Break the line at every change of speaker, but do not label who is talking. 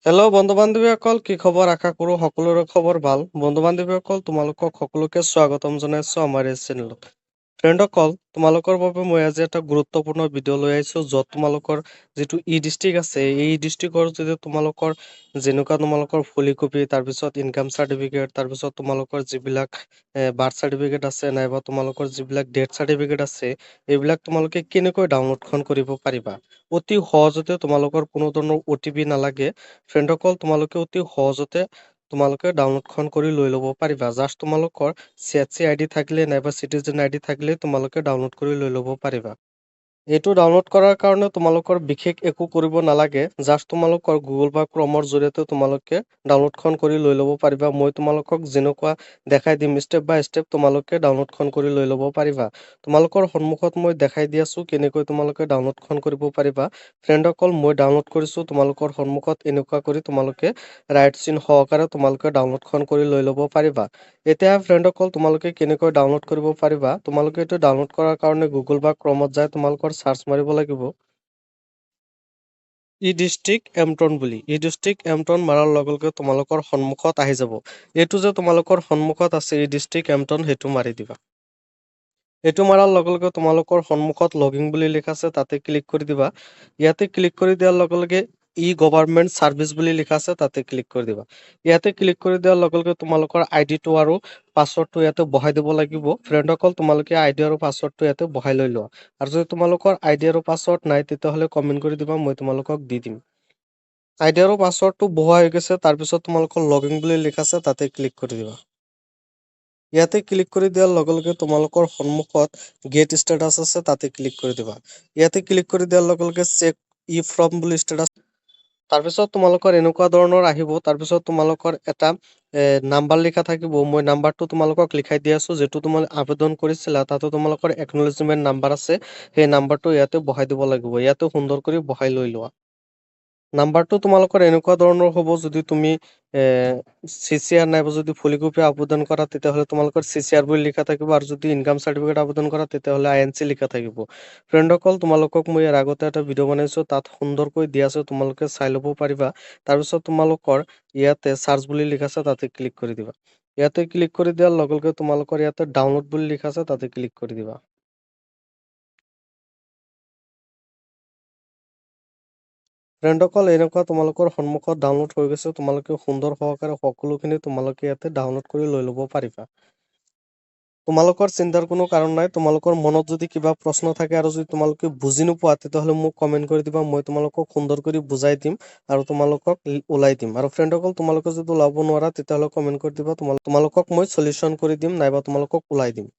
Hello' বন্ধু-বান্ধৱীসকল, কি খবৰ? আশা কৰোঁ সকলোৰে খবৰ ভাল। বন্ধু-বান্ধৱীসকল, তোমালোকক সকলোকে স্বাগতম জনাইছোঁ আমাৰ এই চেনেলত। ফ্ৰেণ্ডসকল, তোমালোকৰ বাবে মই আজি এটা গুৰুত্বপূৰ্ণ ভিডিঅ' লৈ আহিছোঁ, য'ত তোমালোকৰ যিটো ই-ডিষ্ট্ৰিক্ট আছে, এই ই-ডিষ্ট্ৰিক্টৰ যদি তোমালোকৰ ফুলকপি, তাৰপিছত ইনকাম চাৰ্টিফিকেট, তাৰপিছত তোমালোকৰ যিবিলাক বাৰ্থ চাৰ্টিফিকেট আছে, নাইবা তোমালোকৰ যিবিলাক ডেথ চাৰ্টিফিকেট আছে, এইবিলাক তোমালোকে কেনেকৈ ডাউনলোডখন কৰিব পাৰিবা। অতি সহজতে তোমালোকৰ কোনো ধৰণৰ OTP নালাগে। ফ্ৰেণ্ডসকল, তোমালোকে অতি সহজতে ডাউনলোডখন কৰি লৈ ল'ব পাৰিবা। জাষ্ট তোমালোকৰ CHC ID থাকিলে নাইবা চিটিজেন ID থাকিলে তোমালোকে ডাউনলোড কৰি লৈ ল'ব পাৰিবা। এইটো ডাউনলোড কৰাৰ কাৰণে তোমালোকৰ বিশেষ একো কৰিব নালাগে। জাষ্ট তোমালোকৰ গুগল বা ক্ৰমৰ জৰিয়তে তোমালোকে ডাউনলোডখন কৰি লৈ ল'ব পাৰিবা। মই তোমালোকক যেনেকুৱা দেখাই দিম ষ্টেপ বাই ষ্টেপ তোমালোকে ডাউনলোডখন কৰি লৈ ল'ব পাৰিবা। তোমালোকৰ সন্মুখত মই দেখাই দি আছোঁ কেনেকৈ তোমালোকে ডাউনলোডখন কৰিব পাৰিবা। ফ্ৰেণ্ডসকল, মই ডাউনলোড কৰিছোঁ তোমালোকৰ সন্মুখত এনেকুৱা কৰি তোমালোকে ৰাইট চিন সহকাৰে তোমালোকে ডাউনলোডখন কৰি লৈ ল'ব পাৰিবা। এতিয়া ফ্ৰেণ্ডসকল, তোমালোকে কেনেকৈ ডাউনলোড কৰিব পাৰিবা। তোমালোকে এইটো ডাউনলোড কৰাৰ কাৰণে গুগল বা ক্ৰমত যাই তোমালোকৰ চাৰ্চ মাৰিব লাগিব ই-ডিষ্ট্ৰিক্ট এমট্ৰন বুলি। ই-ডিষ্ট্ৰিক্ট এমট্ৰন মাৰাৰ লগে লগে তোমালোকৰ সন্মুখত আহি যাব। এইটো যে তোমালোকৰ সন্মুখত আছে ই-ডিষ্ট্ৰিক্ট এমট্ৰন, সেইটো মাৰি দিবা। এইটো মাৰাৰ লগে লগে তোমালোকৰ সন্মুখত লগিং বুলি লিখা আছে, তাতে ক্লিক কৰি দিবা। ইয়াতে ক্লিক কৰি দিয়াৰ লগে লগে ই-গভাৰমেণ্ট চাৰ্ভিচ বুলি লিখা আছে, তাতে ক্লিক কৰি দিবা। ইয়াতে ক্লিক কৰি দিয়াৰ লগে লগে তোমালোকৰ ID টো আৰু পাছৱৰ্ডটো ইয়াতে বহাই দিব লাগিব। ফ্ৰেণ্ডসকল, তোমালোকে ID আৰু পাছৱৰ্ডটো ইয়াতে বহাই লৈ লোৱা। আৰু যদি তোমালোকৰ ID আৰু পাছৱৰ্ড নাই, তেতিয়াহ'লে কমেণ্ট কৰি দিবা, মই তোমালোকক দি দিম। ID আৰু পাছৱৰ্ডটো বহোৱা হৈ গৈছে, তাৰপিছত তোমালোকৰ লগিং বুলি লিখা আছে, তাতে ক্লিক কৰি দিবা। ইয়াতে ক্লিক কৰি দিয়াৰ লগে লগে তোমালোকৰ সন্মুখত গেট ষ্টেটাছ আছে, তাতে ক্লিক কৰি দিবা। ইয়াতে ক্লিক কৰি দিয়াৰ লগে লগে চেক ই ফ্ৰম বুলি ষ্টেটাছ, তাৰপিছত তোমালোকৰ এনেকুৱা ধৰণৰ আহিব। তাৰপিছত তোমালোকৰ এটা নাম্বাৰ লিখা থাকিব। মই নাম্বাৰটো তোমালোকক লিখাই দি আছোঁ, যিটো তোমালোকে আবেদন কৰিছিলা, তাতে তোমালোকৰ একনলেজমেণ্ট নাম্বাৰ আছে, সেই নাম্বাৰটো ইয়াতে বহাই দিব লাগিব। ইয়াতে সুন্দৰ কৰি বহাই লৈ লোৱা। নাম্বাৰটো তোমালোকৰ এনেকুৱা ধৰণৰ হ'ব, যদি তুমি CCR নাইবা যদি ফুলকপি আবেদন কৰা, তেতিয়াহ'লে তোমালোকৰ CCR বুলি লিখা থাকিব, আৰু যদি ইনকাম চাৰ্টিফিকেট আবেদন কৰা, তেতিয়াহ'লে INC লিখা থাকিব। ফ্ৰেণ্ডসকল, তোমালোকক মই ইয়াৰ আগতে এটা ভিডিঅ' বনাইছোঁ, তাত সুন্দৰকৈ দিয়া আছে, তোমালোকে চাই ল'ব পাৰিবা। তাৰপিছত তোমালোকৰ ইয়াতে চাৰ্চ বুলি লিখা আছে, তাতে ক্লিক কৰি দিবা। ইয়াতে ক্লিক কৰি দিয়াৰ লগে লগে তোমালোকৰ ইয়াতে ডাউনলোড বুলি লিখা আছে, তাতে ক্লিক কৰি দিবা। ফ্ৰেণ্ডসকল, এনেকুৱা তোমালোকৰ সন্মুখত ডাউনলোড হৈ গৈছে। তোমালোকে সুন্দৰ সহকাৰে সকলোখিনি তোমালোকে ইয়াতে ডাউনলোড কৰি লৈ ল'ব পাৰিবা। তোমালোকৰ চিন্তাৰ কোনো কাৰণ নাই। তোমালোকৰ মনত যদি কিবা প্ৰশ্ন থাকে আৰু যদি তোমালোকে বুজি নোপোৱা, তেতিয়াহ'লে মোক কমেণ্ট কৰি দিবা, মই তোমালোকক সুন্দৰ কৰি বুজাই দিম আৰু তোমালোকক ওলাই দিম। আৰু ফ্ৰেণ্ডসকল, তোমালোকে যদি ওলাব নোৱাৰা, তেতিয়াহ'লে কমেণ্ট কৰি দিবা, তোমালোকক মই চলিউশ্যন কৰি দিম, নাইবা তোমালোকক ওলাই দিম।